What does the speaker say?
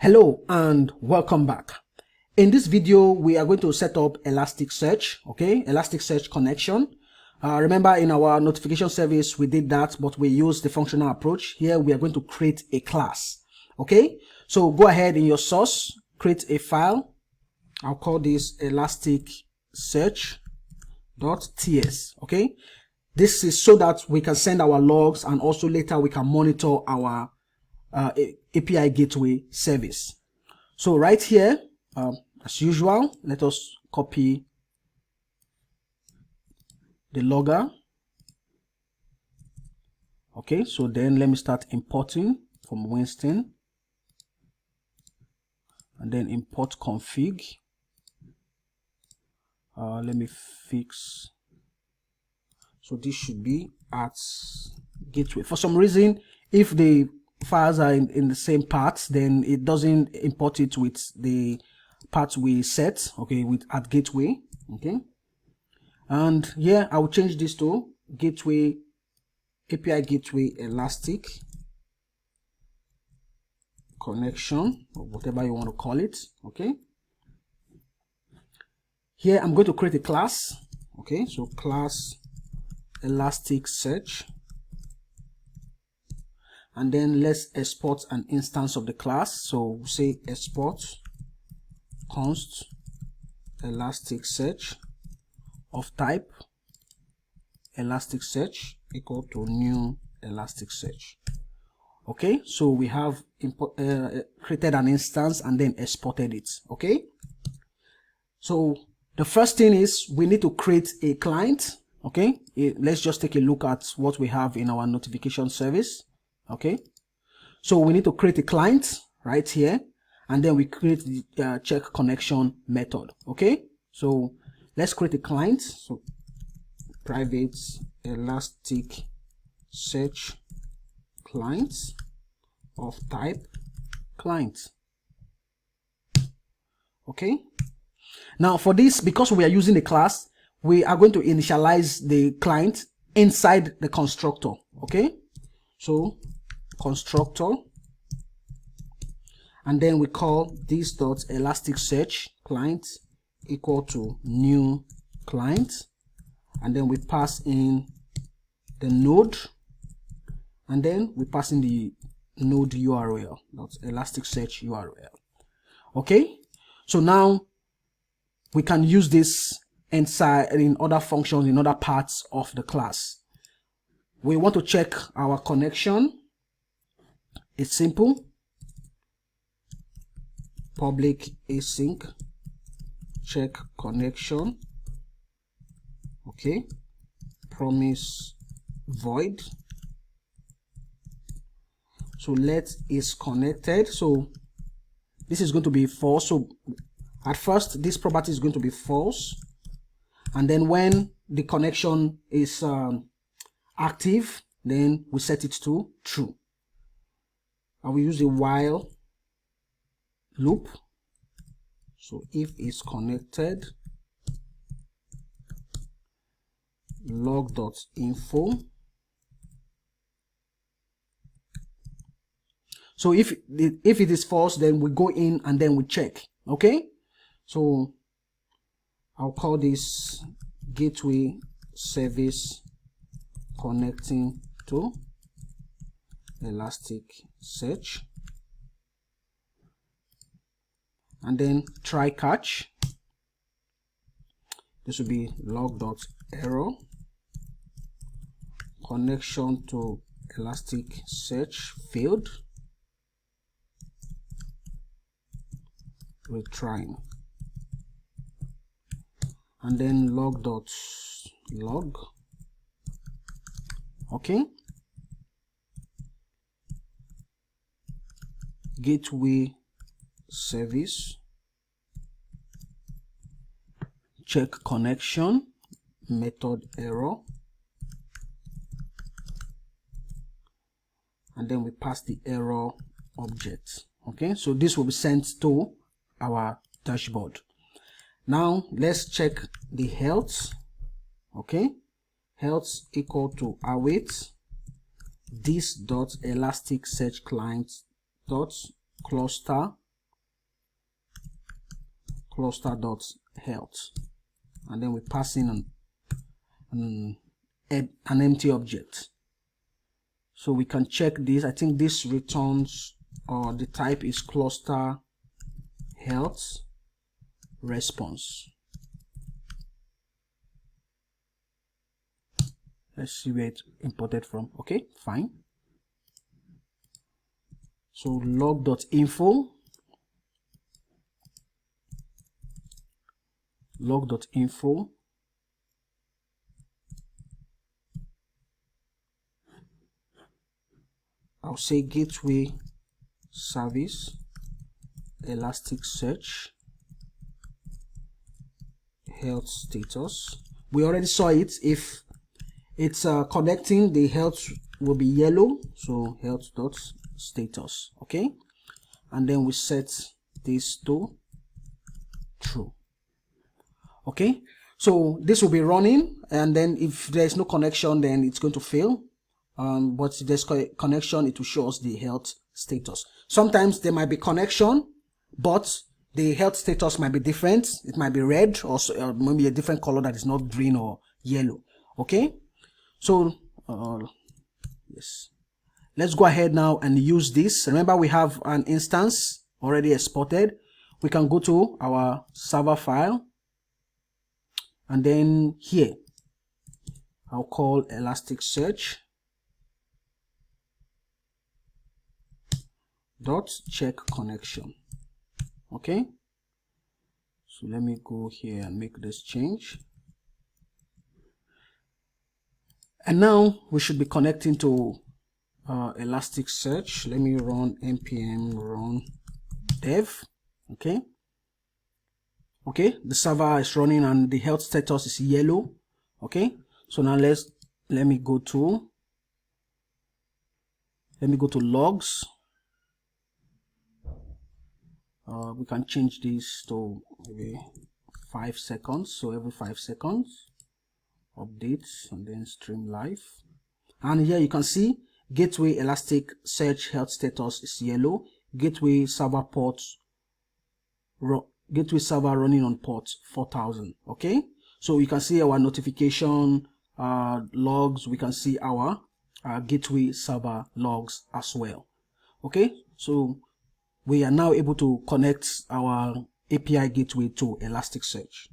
Hello and welcome back. In this video, we are going to set up Elasticsearch, okay? Elasticsearch connection. Remember in our notification service, we did that, but we used the functional approach. Here, we are going to create a class, okay? So go ahead in your source, create a file. I'll call this elasticsearch.ts, okay? This is so that we can send our logs and also later we can monitor our API gateway service. So right here, as usual, let us copy the logger. Okay, so then let me start importing from Winston and then import config. Let me fix. So this should be at gateway. For some reason, if the files are in the same path, then it doesn't import it with the path we set, okay, with at gateway, okay. And here I will change this to gateway, API gateway elastic connection, or whatever you want to call it, okay. Here I'm going to create a class, okay, so class elasticsearch, and then let's export an instance of the class. So we'll say export const elasticsearch of type elasticsearch equal to new elasticsearch. Okay, so we have created an instance and then exported it. Okay, so the first thing is we need to create a client. Okay, let's just take a look at what we have in our notification service. Okay, so we need to create a client right here, and then we create the check connection method. Okay, so let's create a client. So private elasticsearch client of type client. Okay, now for this, because we are using the class, we are going to initialize the client inside the constructor. Okay, so constructor, and then we call this dot elasticsearch client equal to new client, and then we pass in the node, and then we pass in the node URL, dot elasticsearch URL. Okay, so now we can use this inside in other functions in other parts of the class. We want to check our connection. It's simple. Public async check connection. Okay. Promise void. So let is connected. So this is going to be false. So at first this property is going to be false, and then when the connection is active, then we set it to true. I will use a while loop. So if it's connected, log.info. So if it is false, then we go in and then we check. Okay, so I'll call this gateway service connecting to Elasticsearch, and then try catch. This will be log.error connection to Elasticsearch failed, retrying, and then log.log. Okay, gateway service check connection method error, and then we pass the error object. Okay, so this will be sent to our dashboard. Now let's check the health. Okay, health equal to await this dot elasticsearch client dot cluster cluster.health, and then we pass in an empty object. So we can check this. I think this returns, or the type is cluster health response. Let's see where it's imported from. Okay, fine. So log.info, I'll say gateway service elasticsearch health status. We already saw it. If it's connecting, the health will be yellow, so health.status. Okay, and then we set this to true. Okay, so this will be running, and then if there's no connection, then it's going to fail. But if there's connection, it will show us the health status. Sometimes there might be connection, but the health status might be different. It might be red, or maybe a different color that is not green or yellow. Okay, so yes, let's go ahead now and use this. Remember, we have an instance already exported. We can go to our server file, and then here I'll call elasticsearch dot check connection. Okay, so let me go here and make this change, and now we should be connecting to elasticsearch. Let me run npm run dev. Okay, the server is running and the health status is yellow. Okay, so now let me go to logs. We can change this to maybe 5 seconds. So every 5 seconds, updates, and then stream live. And here you can see gateway elasticsearch health status is yellow. Gateway server running on port 4000. Okay, so you can see our notification logs. We can see our gateway server logs as well. Okay, so we are now able to connect our API gateway to Elasticsearch.